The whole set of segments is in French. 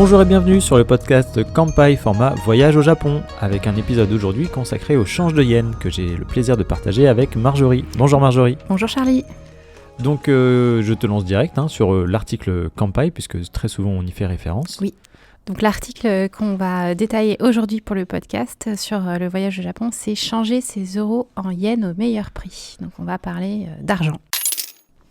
Bonjour et bienvenue sur le podcast Kanpai format Voyage au Japon, avec un épisode aujourd'hui consacré au change de yen que j'ai le plaisir de partager avec Marjorie. Bonjour Marjorie. Bonjour Charlie. Donc je te lance direct sur l'article Kanpai, puisque très souvent on y fait référence. Oui, donc l'article qu'on va détailler aujourd'hui pour le podcast sur le voyage au Japon, c'est changer ses euros en yens au meilleur prix. Donc on va parler d'argent.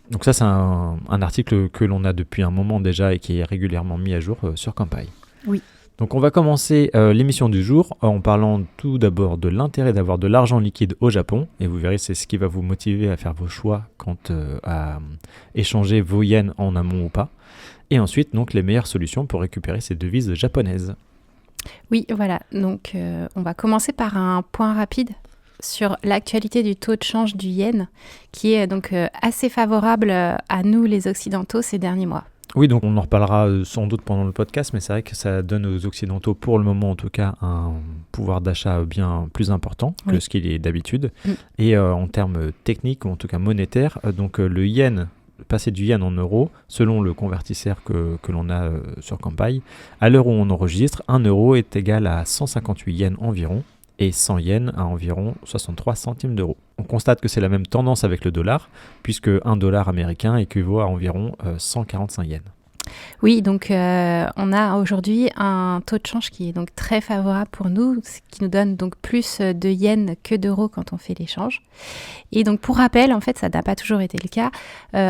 Donc ça c'est un article que l'on a depuis un moment déjà et qui est régulièrement mis à jour sur Kanpai. Oui. Donc on va commencer l'émission du jour en parlant tout d'abord de l'intérêt d'avoir de l'argent liquide au Japon. Et vous verrez, c'est ce qui va vous motiver à faire vos choix quant à échanger vos yens en amont ou pas. Et ensuite, donc, les meilleures solutions pour récupérer ces devises japonaises. Oui, voilà. Donc on va commencer par un point rapide sur l'actualité du taux de change du yen, qui est donc assez favorable à nous les Occidentaux ces derniers mois. Oui, donc on en reparlera sans doute pendant le podcast, mais c'est vrai que ça donne aux Occidentaux, pour le moment en tout cas, un pouvoir d'achat bien plus important que ce qu'il est d'habitude. Et en termes techniques, ou en tout cas monétaires, donc le yen, passer du yen en euros, selon le convertisseur que l'on a sur Kanpai, à l'heure où on enregistre, 1 euro est égal à 158 yens environ, et 100 yens à environ 63 centimes d'euros. On constate que c'est la même tendance avec le dollar, puisque 1 dollar américain équivaut à environ 145 yens. Oui, donc on a aujourd'hui un taux de change qui est donc très favorable pour nous, ce qui nous donne donc plus de yens que d'euros quand on fait l'échange. Et donc pour rappel, en fait, ça n'a pas toujours été le cas.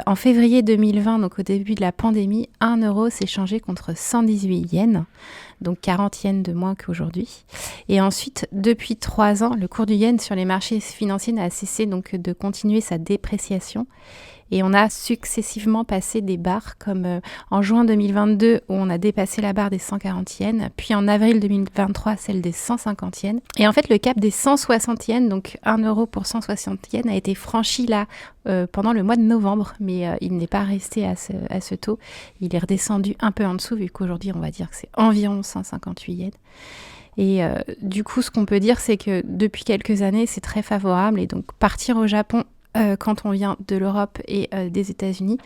En février 2020, donc au début de la pandémie, 1 euro s'est changé contre 118 yens, donc 40 yens de moins qu'aujourd'hui. Et ensuite, depuis 3 ans, le cours du yen sur les marchés financiers n'a cessé donc de continuer sa dépréciation. Et on a successivement passé des barres comme en juin 2022 où on a dépassé la barre des 140 yens, puis en avril 2023 celle des 150 yens. Et en fait le cap des 160 yens, donc 1 euro pour 160 yens, a été franchi là pendant le mois de novembre, mais il n'est pas resté à ce taux. Il est redescendu un peu en dessous vu qu'aujourd'hui on va dire que c'est environ 158 yens. Et du coup ce qu'on peut dire c'est que depuis quelques années c'est très favorable et donc partir au Japon quand on vient de l'Europe et des États-Unis,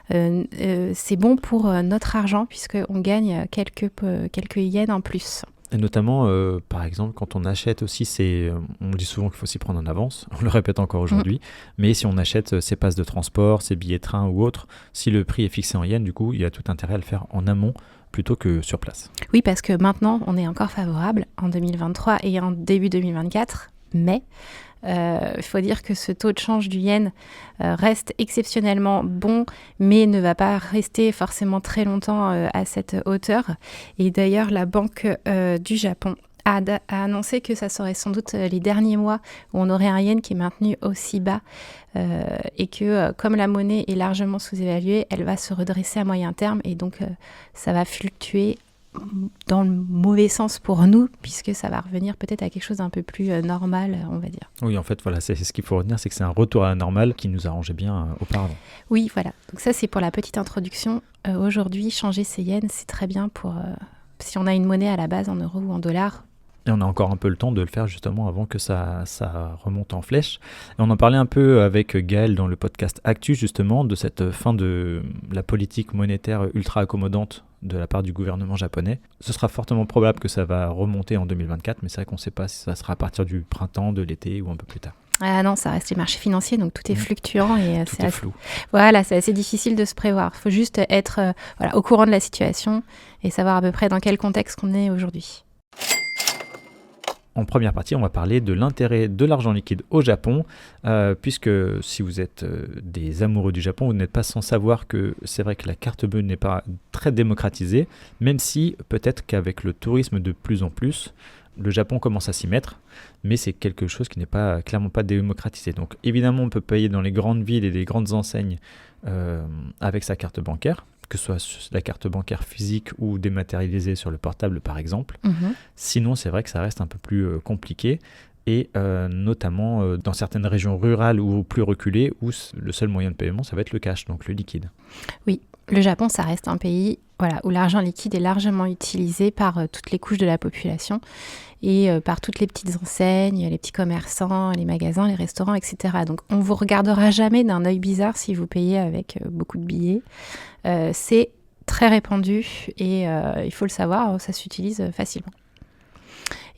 c'est bon pour notre argent puisqu'on gagne quelques yens en plus. Et notamment, par exemple, quand on achète aussi, on dit souvent qu'il faut s'y prendre en avance, on le répète encore aujourd'hui, mais si on achète ses passes de transport, ses billets de train ou autres, si le prix est fixé en yens, du coup, il y a tout intérêt à le faire en amont plutôt que sur place. Oui, parce que maintenant, on est encore favorable en 2023 et en début 2024, mais il faut dire que ce taux de change du yen reste exceptionnellement bon, mais ne va pas rester forcément très longtemps à cette hauteur. Et d'ailleurs, la Banque du Japon a annoncé que ça serait sans doute les derniers mois où on aurait un yen qui est maintenu aussi bas et que comme la monnaie est largement sous-évaluée, elle va se redresser à moyen terme et donc ça va fluctuer dans le mauvais sens pour nous, puisque ça va revenir peut-être à quelque chose d'un peu plus normal, on va dire. Oui, en fait, voilà, c'est ce qu'il faut retenir, c'est que c'est un retour à la normale qui nous arrangeait bien auparavant. Oui, voilà. Donc ça, c'est pour la petite introduction. Aujourd'hui, changer ses yens, c'est très bien pour si on a une monnaie à la base en euros ou en dollars. Et on a encore un peu le temps de le faire justement avant que ça remonte en flèche. Et on en parlait un peu avec Gaël dans le podcast Actu justement de cette fin de la politique monétaire ultra accommodante de la part du gouvernement japonais. Ce sera fortement probable que ça va remonter en 2024, mais c'est vrai qu'on ne sait pas si ça sera à partir du printemps, de l'été ou un peu plus tard. Ah non, ça reste les marchés financiers, donc tout est fluctuant et tout est flou. Voilà, c'est assez difficile de se prévoir. Il faut juste être au courant de la situation et savoir à peu près dans quel contexte on est aujourd'hui. En première partie, on va parler de l'intérêt de l'argent liquide au Japon, puisque si vous êtes des amoureux du Japon, vous n'êtes pas sans savoir que c'est vrai que la carte bleue n'est pas très démocratisée, même si peut-être qu'avec le tourisme de plus en plus, le Japon commence à s'y mettre, mais c'est quelque chose qui n'est clairement pas démocratisé. Donc évidemment, on peut payer dans les grandes villes et les grandes enseignes avec sa carte bancaire, que ce soit la carte bancaire physique ou dématérialisée sur le portable par exemple. Sinon, c'est vrai que ça reste un peu plus compliqué et notamment dans certaines régions rurales ou plus reculées où le seul moyen de paiement, ça va être le cash, donc le liquide. Oui, le Japon, ça reste un pays où l'argent liquide est largement utilisé par toutes les couches de la population et par toutes les petites enseignes, les petits commerçants, les magasins, les restaurants, etc. Donc on ne vous regardera jamais d'un œil bizarre si vous payez avec beaucoup de billets. C'est très répandu et il faut le savoir, ça s'utilise facilement.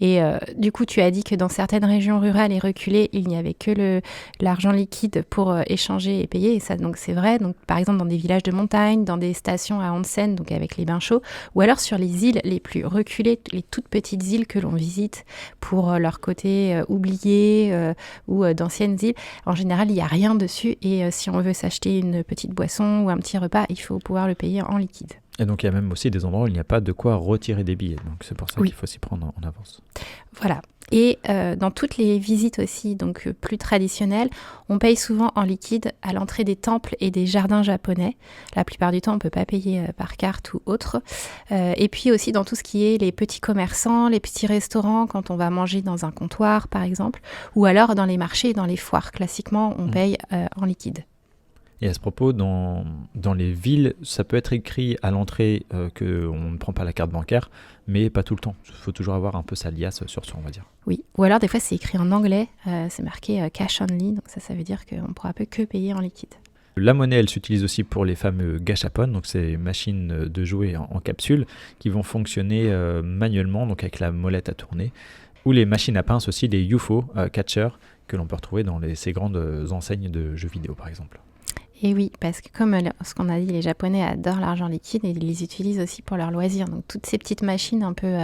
Et du coup, tu as dit que dans certaines régions rurales et reculées, il n'y avait que l'argent liquide pour échanger et payer. Et ça, donc, c'est vrai. Donc, par exemple, dans des villages de montagne, dans des stations à onsen, donc avec les bains chauds, ou alors sur les îles les plus reculées, les toutes petites îles que l'on visite pour leur côté oublié ou d'anciennes îles. En général, il n'y a rien dessus. Et si on veut s'acheter une petite boisson ou un petit repas, il faut pouvoir le payer en liquide. Et donc il y a même aussi des endroits où il n'y a pas de quoi retirer des billets. Donc c'est pour ça qu'il faut s'y prendre en avance. Voilà. Et dans toutes les visites aussi, donc plus traditionnelles, on paye souvent en liquide à l'entrée des temples et des jardins japonais. La plupart du temps, on ne peut pas payer par carte ou autre. Et puis aussi dans tout ce qui est les petits commerçants, les petits restaurants, quand on va manger dans un comptoir par exemple, ou alors dans les marchés et dans les foires. Classiquement, on paye en liquide. Et à ce propos, dans les villes, ça peut être écrit à l'entrée qu'on ne prend pas la carte bancaire, mais pas tout le temps. Il faut toujours avoir un peu sa liasse sur soi, on va dire. Oui, ou alors des fois c'est écrit en anglais, c'est marqué cash only, donc ça veut dire qu'on ne pourra que payer en liquide. La monnaie, elle s'utilise aussi pour les fameux gashapon, donc ces machines de jouets en capsule qui vont fonctionner manuellement, donc avec la molette à tourner, ou les machines à pince aussi, les UFO catchers, que l'on peut retrouver dans ces grandes enseignes de jeux vidéo par exemple. Et oui, parce que comme ce qu'on a dit, les Japonais adorent l'argent liquide et ils les utilisent aussi pour leurs loisirs. Donc toutes ces petites machines un peu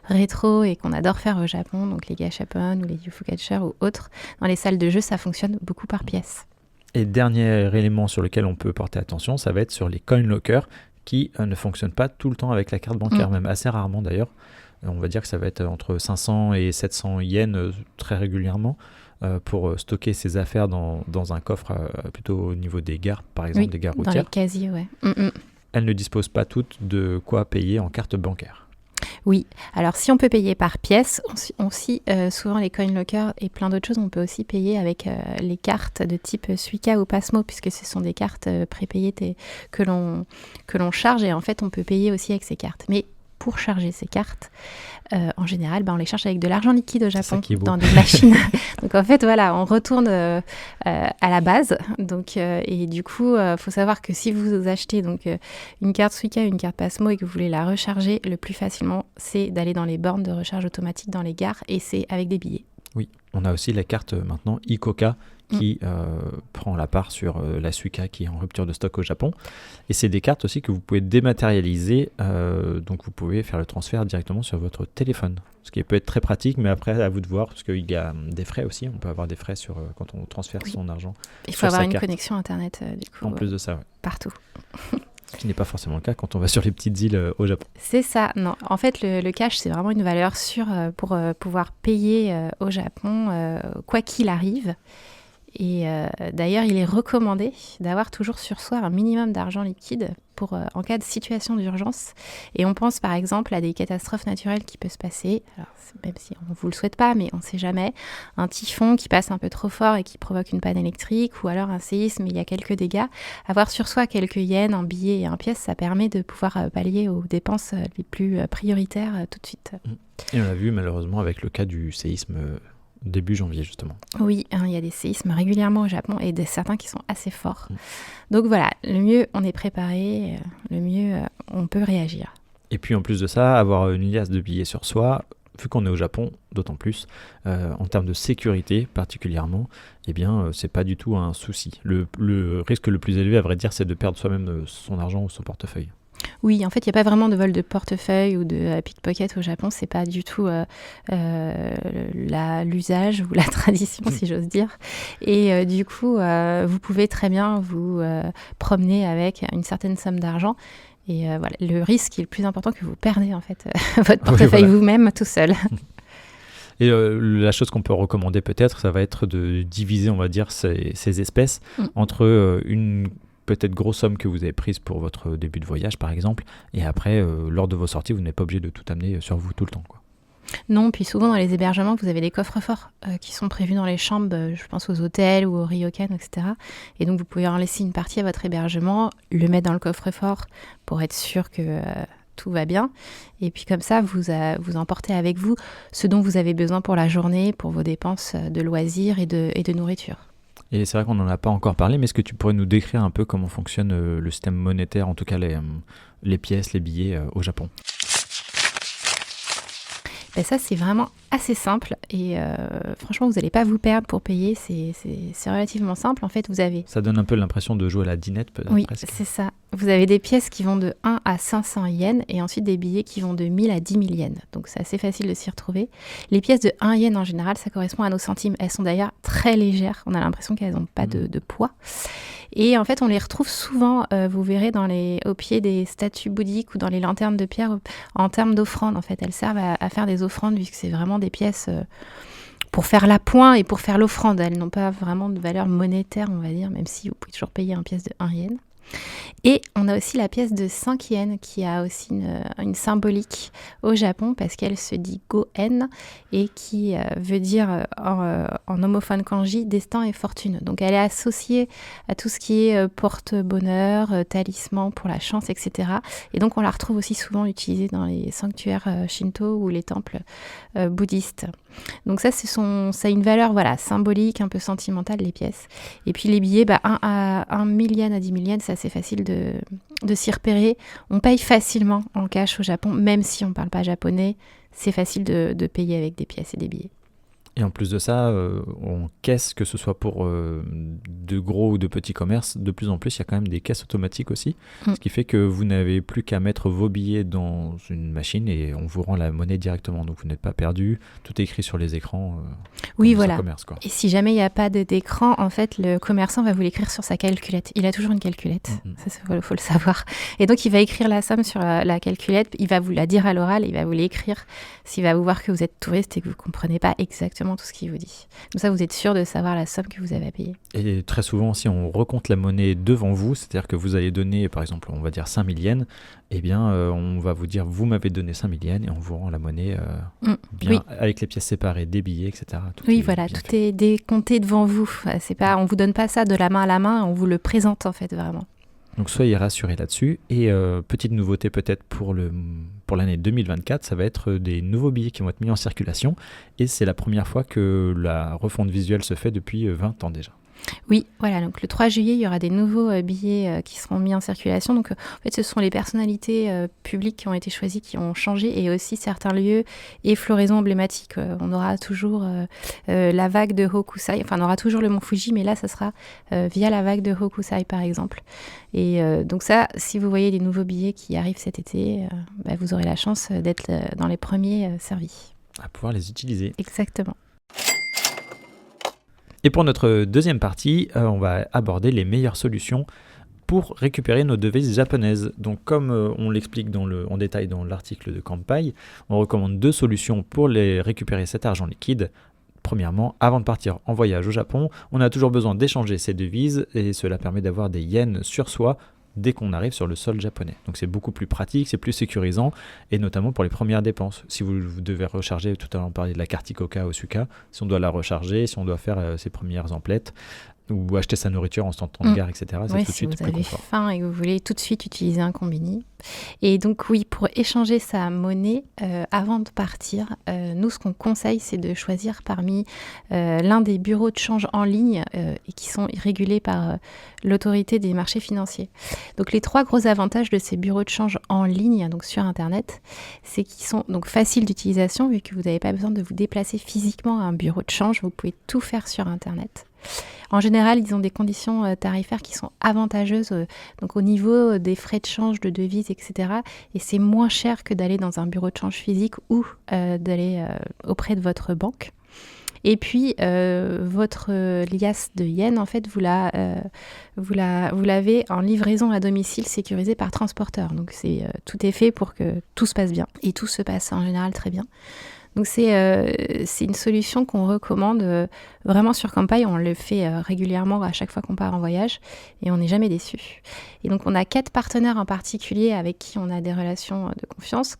rétro et qu'on adore faire au Japon, donc les gashapon ou les UFO catchers ou autres, dans les salles de jeu, ça fonctionne beaucoup par pièce. Et dernier élément sur lequel on peut porter attention, ça va être sur les coin lockers qui ne fonctionnent pas tout le temps avec la carte bancaire, même assez rarement d'ailleurs. On va dire que ça va être entre 500 et 700 yens très régulièrement. Pour stocker ses affaires dans un coffre plutôt au niveau des gares, par exemple, des gares routières. Dans les casiers, ouais. Elles ne disposent pas toutes de quoi payer en carte bancaire. Oui, alors si on peut payer par pièce, souvent les coin lockers et plein d'autres choses, on peut aussi payer avec les cartes de type Suica ou Pasmo, puisque ce sont des cartes prépayées que l'on charge et en fait on peut payer aussi avec ces cartes. Mais pour charger ces cartes, en général, on les charge avec de l'argent liquide au Japon, dans des machines. Donc en fait, voilà, on retourne à la base. Donc, et du coup, faut savoir que si vous achetez une carte Suica, une carte Pasmo et que vous voulez la recharger, le plus facilement, c'est d'aller dans les bornes de recharge automatique dans les gares et c'est avec des billets. Oui, on a aussi la carte maintenant Ikoka qui prend la part sur la Suica qui est en rupture de stock au Japon. Et c'est des cartes aussi que vous pouvez dématérialiser, donc vous pouvez faire le transfert directement sur votre téléphone. Ce qui peut être très pratique, mais après à vous de voir, parce qu'il y a des frais aussi, on peut avoir des frais quand on transfère son argent. Il faut avoir une connexion Internet, du coup. En plus de ça, ouais. Partout. Ce qui n'est pas forcément le cas quand on va sur les petites îles au Japon. C'est ça, non. En fait, le cash, c'est vraiment une valeur sûre pour pouvoir payer au Japon, quoi qu'il arrive. Et d'ailleurs, il est recommandé d'avoir toujours sur soi un minimum d'argent liquide en cas de situation d'urgence. Et on pense par exemple à des catastrophes naturelles qui peuvent se passer, alors, même si on ne vous le souhaite pas, mais on ne sait jamais. Un typhon qui passe un peu trop fort et qui provoque une panne électrique, ou alors un séisme, il y a quelques dégâts. Avoir sur soi quelques yens, un billet et un pièce, ça permet de pouvoir pallier aux dépenses les plus prioritaires tout de suite. Et on l'a vu malheureusement avec le cas du séisme début janvier justement. Oui, il y a des séismes régulièrement au Japon et certains qui sont assez forts. Donc voilà, le mieux on est préparé, le mieux on peut réagir. Et puis en plus de ça, avoir une liasse de billets sur soi, vu qu'on est au Japon, d'autant plus, en termes de sécurité particulièrement, eh bien c'est pas du tout un souci. Le risque le plus élevé à vrai dire, c'est de perdre soi-même son argent ou son portefeuille. Oui, en fait, il n'y a pas vraiment de vol de portefeuille ou de pickpocket au Japon. C'est pas du tout l'usage ou la tradition, si j'ose dire. Et du coup, vous pouvez très bien vous promener avec une certaine somme d'argent. Et voilà, le risque est le plus important que vous perdez en fait votre portefeuille vous-même tout seul. Et la chose qu'on peut recommander peut-être, ça va être de diviser, on va dire, ces espèces entre une peut-être grosse somme que vous avez prise pour votre début de voyage par exemple, et après lors de vos sorties vous n'êtes pas obligé de tout amener sur vous tout le temps, quoi. Non, puis souvent dans les hébergements vous avez des coffres-forts qui sont prévus dans les chambres, je pense aux hôtels ou aux ryokan, etc. Et donc vous pouvez en laisser une partie à votre hébergement, le mettre dans le coffre-fort pour être sûr que tout va bien, et puis comme ça vous emportez avec vous ce dont vous avez besoin pour la journée, pour vos dépenses de loisirs et de nourriture. Et c'est vrai qu'on n'en a pas encore parlé, mais est-ce que tu pourrais nous décrire un peu comment fonctionne le système monétaire, en tout cas les pièces, les billets au Japon? Ben ça, c'est vraiment assez simple et franchement, vous n'allez pas vous perdre pour payer. C'est relativement simple. En fait, vous avez... Ça donne un peu l'impression de jouer à la dinette, peut-être, Oui, presque. c'est ça. Vous avez des pièces qui vont de 1 à 500 yens et ensuite des billets qui vont de 1000 à 10 000 yens. Donc, c'est assez facile de s'y retrouver. Les pièces de 1 yen, en général, ça correspond à nos centimes. Elles sont d'ailleurs très légères. On a l'impression qu'elles n'ont pas de poids. Et en fait, on les retrouve souvent, vous verrez, au pied des statues bouddhiques ou dans les lanternes de pierre en termes d'offrandes. En fait, elles servent à faire des offrandes puisque c'est vraiment des pièces pour faire l'appoint et pour faire l'offrande. Elles n'ont pas vraiment de valeur monétaire, on va dire, même si vous pouvez toujours payer une pièce de 1 yen. Et on a aussi la pièce de 5 yens qui a aussi une symbolique au Japon parce qu'elle se dit Go-en et qui veut dire en homophone kanji destin et fortune. Donc elle est associée à tout ce qui est porte-bonheur, talisman pour la chance, etc. Et donc on la retrouve aussi souvent utilisée dans les sanctuaires shinto ou les temples bouddhistes. Donc ça, ça a une valeur symbolique, un peu sentimentale, les pièces. Et puis les billets, 1 000 yens à 10 000 yens, c'est assez facile de s'y repérer. On paye facilement en cash au Japon, même si on ne parle pas japonais, c'est facile de payer avec des pièces et des billets. Et en plus de ça, on caisse, que ce soit pour de gros ou de petits commerces, de plus en plus, il y a quand même des caisses automatiques aussi, ce qui fait que vous n'avez plus qu'à mettre vos billets dans une machine et on vous rend la monnaie directement. Donc vous n'êtes pas perdu, tout est écrit sur les écrans. Oui, voilà. Commerce, quoi. Et si jamais il n'y a pas d'écran, en fait, le commerçant va vous l'écrire sur sa calculette. Il a toujours une calculette, ça, il faut le savoir. Et donc, il va écrire la somme sur la calculette, il va vous la dire à l'oral, il va vous l'écrire s'il va vous voir que vous êtes touriste et que vous ne comprenez pas exactement tout ce qu'il vous dit. Comme ça, vous êtes sûr de savoir la somme que vous avez à payer. Et très souvent, si on recompte la monnaie devant vous, c'est-à-dire que vous allez donner, par exemple, on va dire 5 000 yens, eh bien, on va vous dire, vous m'avez donné 5 000 yens et on vous rend la monnaie bien, avec les pièces séparées, des billets, etc. Tout est décompté devant vous. C'est pas, on ne vous donne pas ça de la main à la main, on vous le présente en fait, vraiment. Donc soyez rassurés là-dessus. Et petite nouveauté peut-être pour l'année 2024, ça va être des nouveaux billets qui vont être mis en circulation. Et c'est la première fois que la refonte visuelle se fait depuis 20 ans déjà. Oui, voilà, donc le 3 juillet, il y aura des nouveaux billets qui seront mis en circulation. Donc, en fait, ce sont les personnalités publiques qui ont été choisies, qui ont changé, et aussi certains lieux et floraisons emblématiques. On aura toujours la vague de Hokusai, enfin, on aura toujours le mont Fuji, mais là, ça sera via la vague de Hokusai, par exemple. Et donc ça, si vous voyez des nouveaux billets qui arrivent cet été, vous aurez la chance d'être dans les premiers servis. À pouvoir les utiliser. Exactement. Et pour notre deuxième partie, on va aborder les meilleures solutions pour récupérer nos devises japonaises. Donc comme on l'explique en détail dans l'article de Kanpai, on recommande 2 solutions pour récupérer cet argent liquide. Premièrement, avant de partir en voyage au Japon, on a toujours besoin d'échanger ces devises et cela permet d'avoir des yens sur soi dès qu'on arrive sur le sol japonais. Donc c'est beaucoup plus pratique, c'est plus sécurisant, et notamment pour les premières dépenses. Si vous devez recharger, tout à l'heure on parlait de la carte Ikoka ou Suica, si on doit la recharger, si on doit faire ses premières emplettes, ou acheter sa nourriture en sortant de gare, etc. C'est tout de suite plus confort. Si vous avez faim et que vous voulez tout de suite utiliser un combini. Et donc oui, pour échanger sa monnaie avant de partir, nous ce qu'on conseille c'est de choisir parmi l'un des bureaux de change en ligne et qui sont régulés par l'autorité des marchés financiers. Donc les 3 gros avantages de ces bureaux de change en ligne, donc sur internet, c'est qu'ils sont donc faciles d'utilisation vu que vous n'avez pas besoin de vous déplacer physiquement à un bureau de change, vous pouvez tout faire sur internet. En général, ils ont des conditions tarifaires qui sont avantageuses donc au niveau des frais de change, de devises, etc. Et c'est moins cher que d'aller dans un bureau de change physique ou d'aller auprès de votre banque. Et puis, votre liasse de yens, en fait, vous l'avez en livraison à domicile sécurisée par transporteur. Donc, tout est fait pour que tout se passe bien. Et tout se passe en général très bien. Donc c'est une solution qu'on recommande vraiment sur Kanpai. On le fait régulièrement à chaque fois qu'on part en voyage et on n'est jamais déçu. Et donc on a 4 partenaires en particulier avec qui on a des relations de confiance.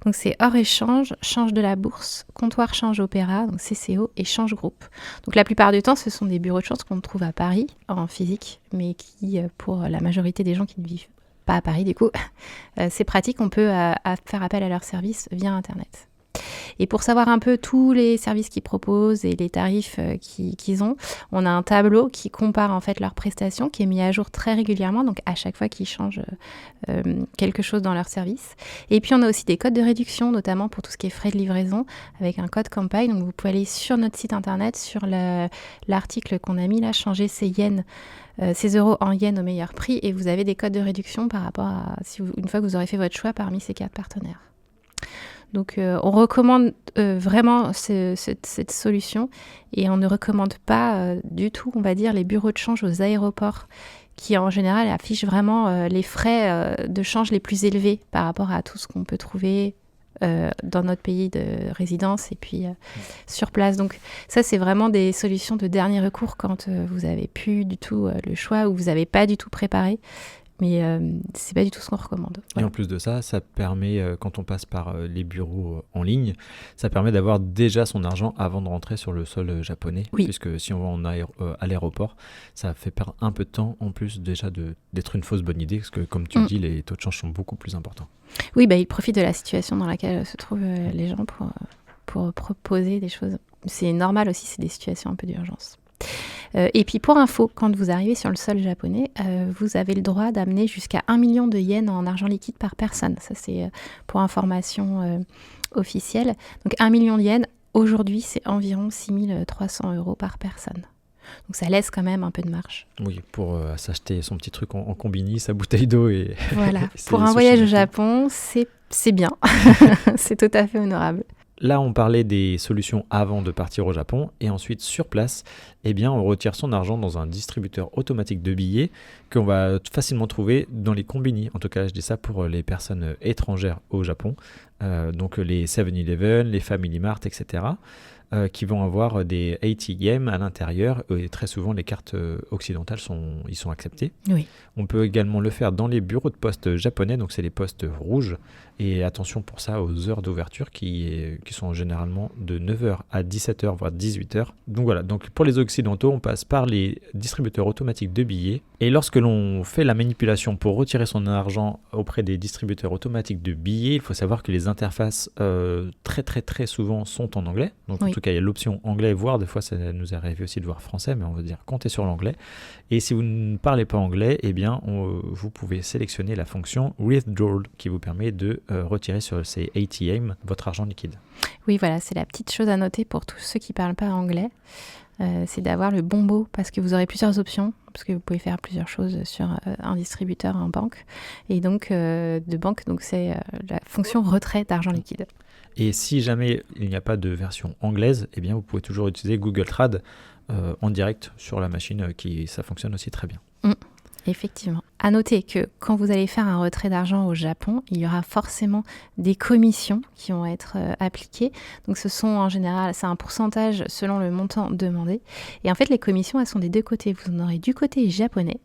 Donc c'est Or Échange, Change de la Bourse, Comptoir Change Opéra, donc CCO et Change Group. Donc la plupart du temps ce sont des bureaux de change qu'on trouve à Paris en physique, mais qui pour la majorité des gens qui ne vivent pas à Paris du coup, c'est pratique, on peut faire appel à leur service via Internet. Et pour savoir un peu tous les services qu'ils proposent et les tarifs qu'ils ont, on a un tableau qui compare en fait leurs prestations, qui est mis à jour très régulièrement, donc à chaque fois qu'ils changent quelque chose dans leur service. Et puis on a aussi des codes de réduction, notamment pour tout ce qui est frais de livraison, avec un code campagne. Donc vous pouvez aller sur notre site internet, sur l'article qu'on a mis là, changer ses euros en yens au meilleur prix, et vous avez des codes de réduction par rapport à une fois que vous aurez fait votre choix parmi ces 4 partenaires. Donc on recommande vraiment cette solution, et on ne recommande pas du tout, on va dire, les bureaux de change aux aéroports qui en général affichent vraiment les frais de change les plus élevés par rapport à tout ce qu'on peut trouver dans notre pays de résidence et puis sur place. Donc ça, c'est vraiment des solutions de dernier recours quand vous n'avez plus du tout le choix ou vous n'avez pas du tout préparé. Mais c'est pas du tout ce qu'on recommande. Et en plus de ça, ça permet, quand on passe par les bureaux en ligne, ça permet d'avoir déjà son argent avant de rentrer sur le sol japonais. Oui. Puisque si on va à l'aéroport, ça fait perdre un peu de temps, en plus déjà d'être une fausse bonne idée, parce que comme tu le dis, les taux de change sont beaucoup plus importants. Oui, ils profitent de la situation dans laquelle se trouvent les gens pour proposer des choses. C'est normal aussi, c'est des situations un peu d'urgence. Et puis pour info, quand vous arrivez sur le sol japonais, vous avez le droit d'amener jusqu'à 1 million de yens en argent liquide par personne. Ça, c'est pour information officielle. Donc 1 million de yens, aujourd'hui, c'est environ 6 300 € par personne. Donc ça laisse quand même un peu de marge. Oui, pour s'acheter son petit truc en combini, sa bouteille d'eau et... Voilà, pour un voyage au Japon, c'est bien. C'est tout à fait honorable. Là, on parlait des solutions avant de partir au Japon, et ensuite sur place, on retire son argent dans un distributeur automatique de billets qu'on va facilement trouver dans les combini. En tout cas, je dis ça pour les personnes étrangères au Japon, donc les 7-Eleven, les Family Mart, etc., qui vont avoir des ATM à l'intérieur, et très souvent les cartes occidentales sont acceptées. Oui. On peut également le faire dans les bureaux de poste japonais, donc c'est les postes rouges, et attention pour ça aux heures d'ouverture qui sont généralement de 9h à 17h, voire 18h. Donc voilà, donc pour les occidentaux, on passe par les distributeurs automatiques de billets, et lorsque l'on fait la manipulation pour retirer son argent auprès des distributeurs automatiques de billets, il faut savoir que les interfaces très très très souvent sont en anglais, donc oui. En tout cas il y a l'option anglais, voire des fois ça nous est arrivé aussi de voir français, mais on va dire comptez sur l'anglais. Et si vous ne parlez pas anglais, vous pouvez sélectionner la fonction Withdrawal qui vous permet de retirer sur ces ATM votre argent liquide. Oui, voilà, c'est la petite chose à noter pour tous ceux qui ne parlent pas anglais. C'est d'avoir le bon mot, parce que vous aurez plusieurs options, parce que vous pouvez faire plusieurs choses sur un distributeur en banque. Et donc, de banque, donc c'est la fonction retrait d'argent liquide. Et si jamais il n'y a pas de version anglaise, vous pouvez toujours utiliser Google Trad en direct sur la machine, ça fonctionne aussi très bien. Effectivement. À noter que quand vous allez faire un retrait d'argent au Japon, il y aura forcément des commissions qui vont être appliquées. Donc ce sont en général, c'est un pourcentage selon le montant demandé. Et en fait, les commissions, elles sont des deux côtés. Vous en aurez du côté japonais.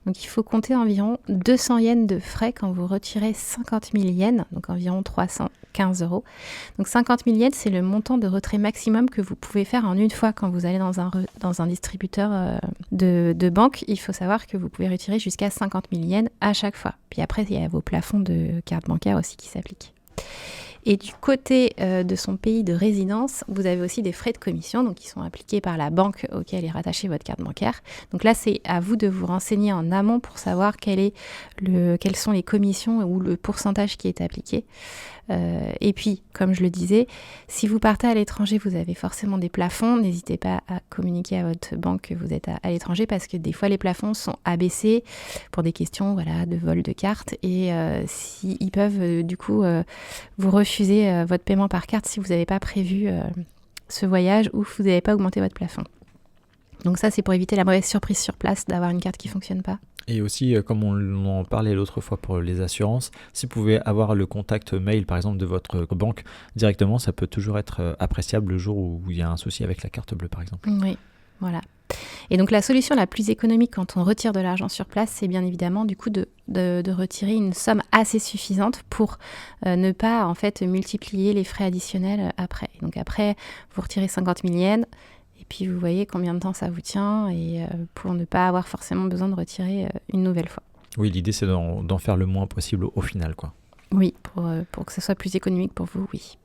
Donc il faut compter environ 200 yens de frais quand vous retirez 50 000 yens, donc environ 315 €. Donc 50 000 yens, c'est le montant de retrait maximum que vous pouvez faire en une fois quand vous allez dans un distributeur de banque. Il faut savoir que vous pouvez retirer jusqu'à 50 000 yens à chaque fois. Puis après, il y a vos plafonds de carte bancaire aussi qui s'appliquent. Et du côté de son pays de résidence, vous avez aussi des frais de commission, donc qui sont appliqués par la banque auquel est rattachée votre carte bancaire. Donc là, c'est à vous de vous renseigner en amont pour savoir quelles sont les commissions ou le pourcentage qui est appliqué. Et puis, comme je le disais, si vous partez à l'étranger, vous avez forcément des plafonds. N'hésitez pas à communiquer à votre banque que vous êtes à l'étranger, parce que des fois, les plafonds sont abaissés pour des questions de vol de carte. Et ils peuvent du coup vous refuser votre paiement par carte si vous n'avez pas prévu ce voyage ou vous n'avez pas augmenté votre plafond. Donc ça, c'est pour éviter la mauvaise surprise sur place d'avoir une carte qui ne fonctionne pas. Et aussi, comme on en parlait l'autre fois pour les assurances, si vous pouvez avoir le contact mail, par exemple, de votre banque directement, ça peut toujours être appréciable le jour où il y a un souci avec la carte bleue, par exemple. Oui, voilà. Et donc la solution la plus économique quand on retire de l'argent sur place, c'est bien évidemment du coup de retirer une somme assez suffisante pour ne pas en fait multiplier les frais additionnels après. Donc après, vous retirez 50 000 yens. Et puis vous voyez combien de temps ça vous tient, et pour ne pas avoir forcément besoin de retirer une nouvelle fois. Oui, l'idée c'est d'en faire le moins possible au final, quoi. Oui, pour que ce soit plus économique pour vous, oui.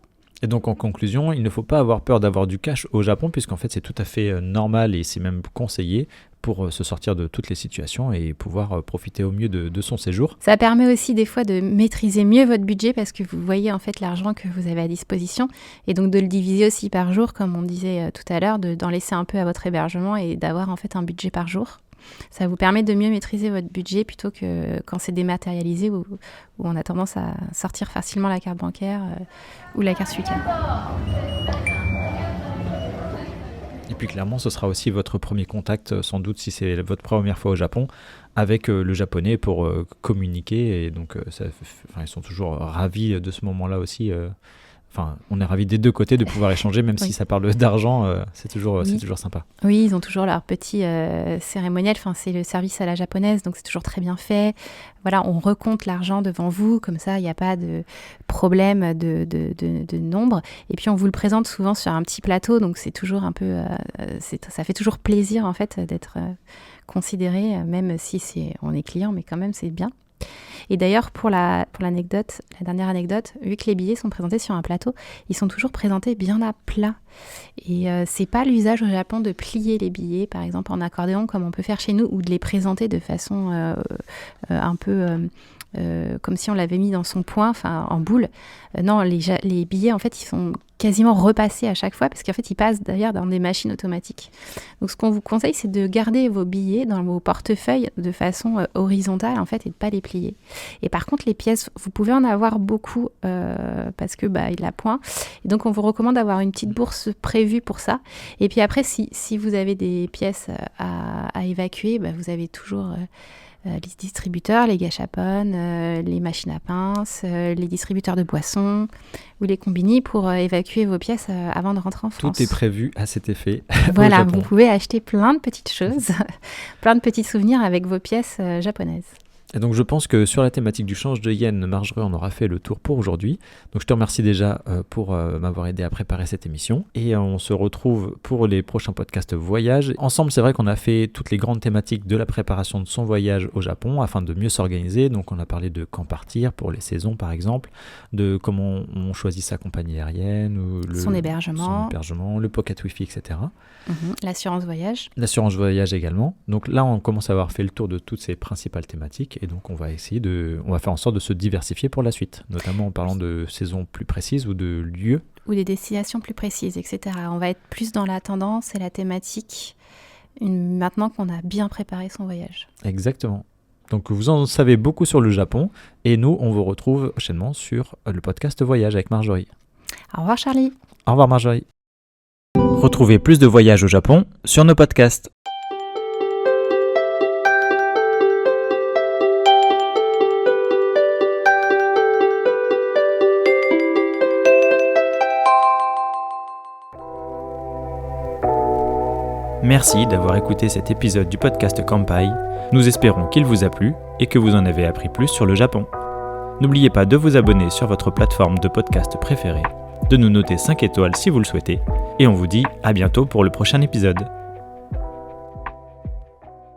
Et donc en conclusion, il ne faut pas avoir peur d'avoir du cash au Japon, puisqu'en fait c'est tout à fait normal et c'est même conseillé pour se sortir de toutes les situations et pouvoir profiter au mieux de son séjour. Ça permet aussi des fois de maîtriser mieux votre budget parce que vous voyez en fait l'argent que vous avez à disposition et donc de le diviser aussi par jour, comme on disait tout à l'heure, d'en laisser un peu à votre hébergement et d'avoir en fait un budget par jour. Ça vous permet de mieux maîtriser votre budget plutôt que quand c'est dématérialisé où on a tendance à sortir facilement la carte bancaire ou la carte Suica. Et puis clairement, ce sera aussi votre premier contact, sans doute si c'est votre première fois au Japon, avec le japonais pour communiquer. Et donc ils sont toujours ravis de ce moment-là aussi. On est ravis des deux côtés de pouvoir échanger, même si ça parle d'argent, c'est toujours sympa. Oui, ils ont toujours leur petit cérémonial, c'est le service à la japonaise, donc c'est toujours très bien fait. Voilà, on recompte l'argent devant vous, comme ça, il n'y a pas de problème de nombre. Et puis, on vous le présente souvent sur un petit plateau, donc c'est toujours un peu... ça fait toujours plaisir, en fait, d'être considéré, même si on est client, mais quand même, c'est bien. Et d'ailleurs, pour l'anecdote, la dernière anecdote, vu que les billets sont présentés sur un plateau, ils sont toujours présentés bien à plat. Et c'est pas l'usage au Japon de plier les billets, par exemple en accordéon, comme on peut faire chez nous, ou de les présenter de façon un peu comme si on l'avait mis dans son poing, en boule. Non, les billets, en fait, ils sont quasiment repassés à chaque fois, parce qu'en fait, ils passent d'ailleurs dans des machines automatiques. Donc, ce qu'on vous conseille, c'est de garder vos billets dans vos portefeuilles de façon horizontale, en fait, et de ne pas les plier. Et par contre, les pièces, vous pouvez en avoir beaucoup, parce que il a point. Et donc, on vous recommande d'avoir une petite bourse prévue pour ça. Et puis après, si vous avez des pièces à évacuer, vous avez toujours... les distributeurs, les gashapon, les machines à pince, les distributeurs de boissons ou les combini pour évacuer vos pièces avant de rentrer en France. Tout est prévu à cet effet. Voilà, vous pouvez acheter plein de petites choses, plein de petits souvenirs avec vos pièces japonaises. Et donc je pense que sur la thématique du change de yen, Marjorie, on aura fait le tour pour aujourd'hui. Donc je te remercie déjà pour m'avoir aidé à préparer cette émission. Et on se retrouve pour les prochains podcasts voyage. Ensemble, c'est vrai qu'on a fait toutes les grandes thématiques de la préparation de son voyage au Japon afin de mieux s'organiser. Donc on a parlé de quand partir pour les saisons par exemple, de comment on choisit sa compagnie aérienne, ou son hébergement, le pocket wifi, etc. L'assurance voyage. L'assurance voyage également. Donc là, on commence à avoir fait le tour de toutes ces principales thématiques et donc on va faire en sorte de se diversifier pour la suite, notamment en parlant de saisons plus précises ou de lieux. Ou des destinations plus précises, etc. On va être plus dans la tendance et la thématique maintenant qu'on a bien préparé son voyage. Exactement. Donc vous en savez beaucoup sur le Japon et nous, on vous retrouve prochainement sur le podcast Voyage avec Marjorie. Au revoir Charlie. Au revoir Marjorie. Retrouvez plus de voyages au Japon sur nos podcasts. Merci d'avoir écouté cet épisode du podcast Kampai. Nous espérons qu'il vous a plu et que vous en avez appris plus sur le Japon. N'oubliez pas de vous abonner sur votre plateforme de podcast préférée, de nous noter 5 étoiles si vous le souhaitez, et on vous dit à bientôt pour le prochain épisode.